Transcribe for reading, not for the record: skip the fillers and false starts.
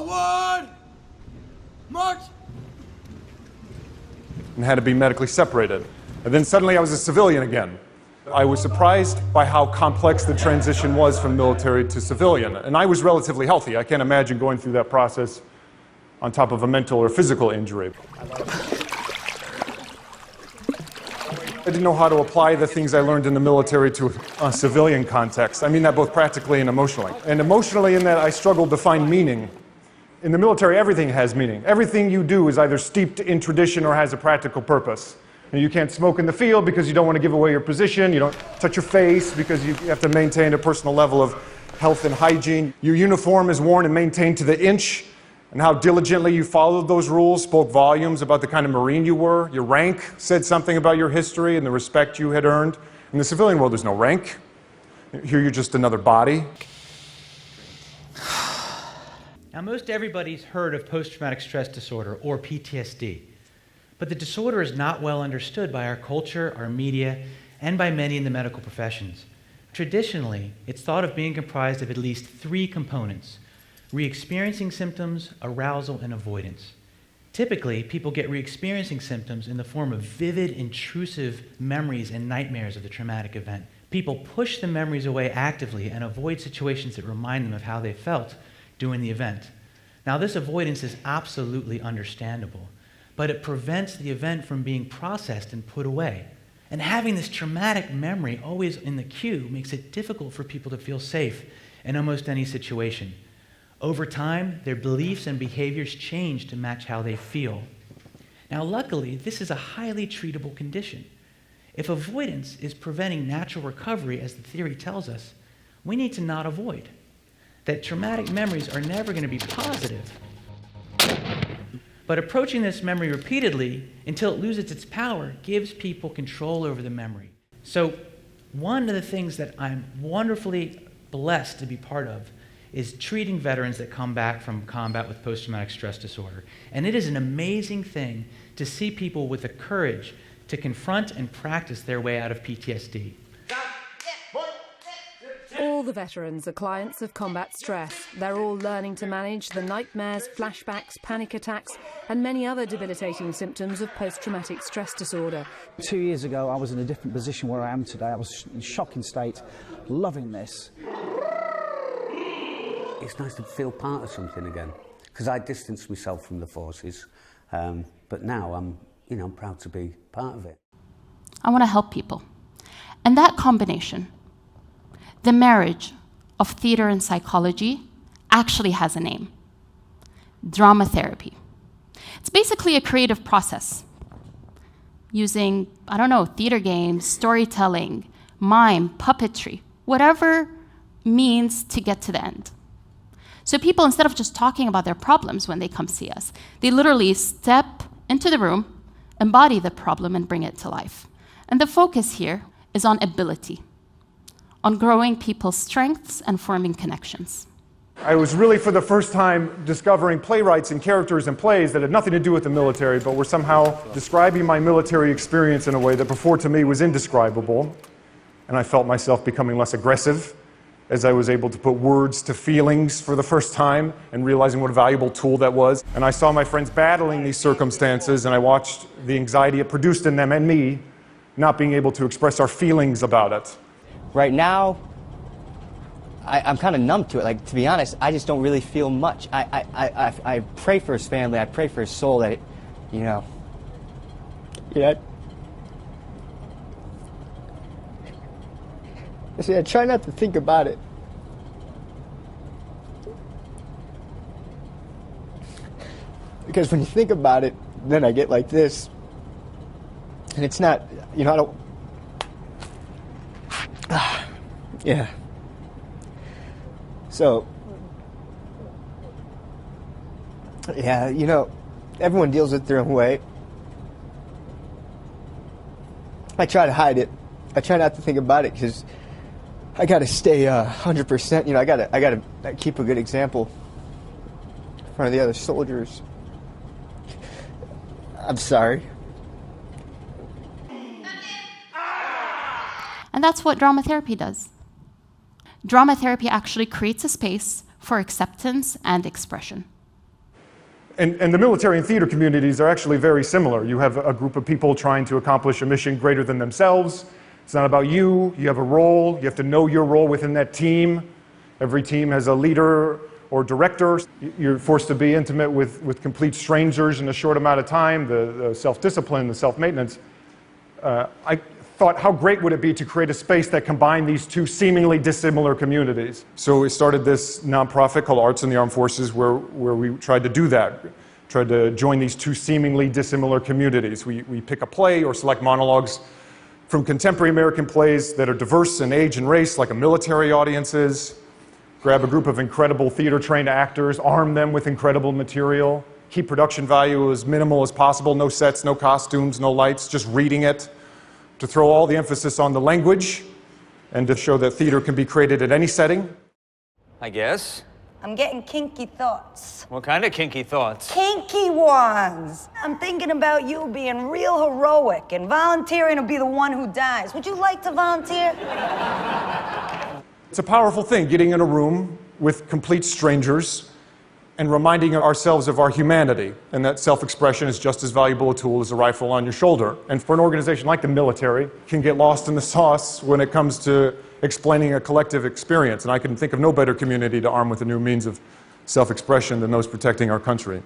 Forward! March! And had to be medically separated. And then suddenly I was a civilian again. I was surprised by how complex the transition was from military to civilian. And I was relatively healthy. I can't imagine going through that process on top of a mental or physical injury. I didn't know how to apply the things I learned in the military to a civilian context. I mean that both practically and emotionally. And emotionally in that I struggled to find meaning. In the military, everything has meaning. Everything you do is either steeped in tradition or has a practical purpose. And you can't smoke in the field because you don't want to give away your position. You don't touch your face because you have to maintain a personal level of health and hygiene. Your uniform is worn and maintained to the inch. And how diligently you followed those rules spoke volumes about the kind of Marine you were. Your rank said something about your history and the respect you had earned. In the civilian world, there's no rank. Here you're just another body. Now, most everybody's heard of post-traumatic stress disorder, or PTSD. But the disorder is not well understood by our culture, our media, and by many in the medical professions. Traditionally, it's thought of being comprised of at least 3 components: re-experiencing symptoms, arousal, and avoidance. Typically, people get re-experiencing symptoms in the form of vivid, intrusive memories and nightmares of the traumatic event. People push the memories away actively and avoid situations that remind them of how they felt during the event. Now, this avoidance is absolutely understandable, but it prevents the event from being processed and put away. And having this traumatic memory always in the queue makes it difficult for people to feel safe in almost any situation. Over time, their beliefs and behaviors change to match how they feel. Now, luckily, this is a highly treatable condition. If avoidance is preventing natural recovery, as the theory tells us, we need to not avoid. That traumatic memories are never going to be positive. But approaching this memory repeatedly until it loses its power gives people control over the memory. So one of the things that I'm wonderfully blessed to be part of is treating veterans that come back from combat with post-traumatic stress disorder. And it is an amazing thing to see people with the courage to confront and practice their way out of PTSD. All the veterans are clients of combat stress. They're all learning to manage the nightmares, flashbacks, panic attacks, and many other debilitating symptoms of post-traumatic stress disorder. 2 years ago, I was in a different position where I am today. I was in a shocking state, loving this. It's nice to feel part of something again, because I distanced myself from the forces, but now I'm proud to be part of it. I want to help people. And that combination, the marriage of theater and psychology, actually has a name: drama therapy. It's basically a creative process using, theater games, storytelling, mime, puppetry, whatever means to get to the end. So people, instead of just talking about their problems when they come see us, they literally step into the room, embody the problem, and bring it to life. And the focus here is on ability, on growing people's strengths and forming connections. I was really, for the first time, discovering playwrights and characters and plays that had nothing to do with the military, but were somehow describing my military experience in a way that before to me was indescribable. And I felt myself becoming less aggressive as I was able to put words to feelings for the first time and realizing what a valuable tool that was. And I saw my friends battling these circumstances, and I watched the anxiety it produced in them and me not being able to express our feelings about it. Right now, I'm kind of numb to it. Like, to be honest, I just don't really feel much. I pray for his family. I pray for his soul that, Yeah. See, I try not to think about it. Because when you think about it, then I get like this. And it's not, I don't... Yeah. So, yeah, everyone deals with their own way. I try to hide it. I try not to think about it because I gotta stay 100%. I gotta keep a good example in front of the other soldiers. I'm sorry. And that's what drama therapy does. Drama therapy actually creates a space for acceptance and expression. And the military and theater communities are actually very similar. You have a group of people trying to accomplish a mission greater than themselves. It's not about you. You have a role. You have to know your role within that team. Every team has a leader or director. You're forced to be intimate with complete strangers in a short amount of time, the self-discipline, the self-maintenance. I thought, how great would it be to create a space that combined these two seemingly dissimilar communities? So we started this nonprofit called Arts in the Armed Forces where we tried to do that, tried to join these two seemingly dissimilar communities. We pick a play or select monologues from contemporary American plays that are diverse in age and race, like a military audiences, grab a group of incredible theater-trained actors, arm them with incredible material, keep production value as minimal as possible, no sets, no costumes, no lights, just reading it, to throw all the emphasis on the language, and to show that theater can be created at any setting. I guess. I'm getting kinky thoughts. What kind of kinky thoughts? Kinky ones! I'm thinking about you being real heroic and volunteering to be the one who dies. Would you like to volunteer? It's a powerful thing, getting in a room with complete strangers and reminding ourselves of our humanity, and that self-expression is just as valuable a tool as a rifle on your shoulder. And for an organization like the military, it can get lost in the sauce when it comes to explaining a collective experience. And I can think of no better community to arm with a new means of self-expression than those protecting our country.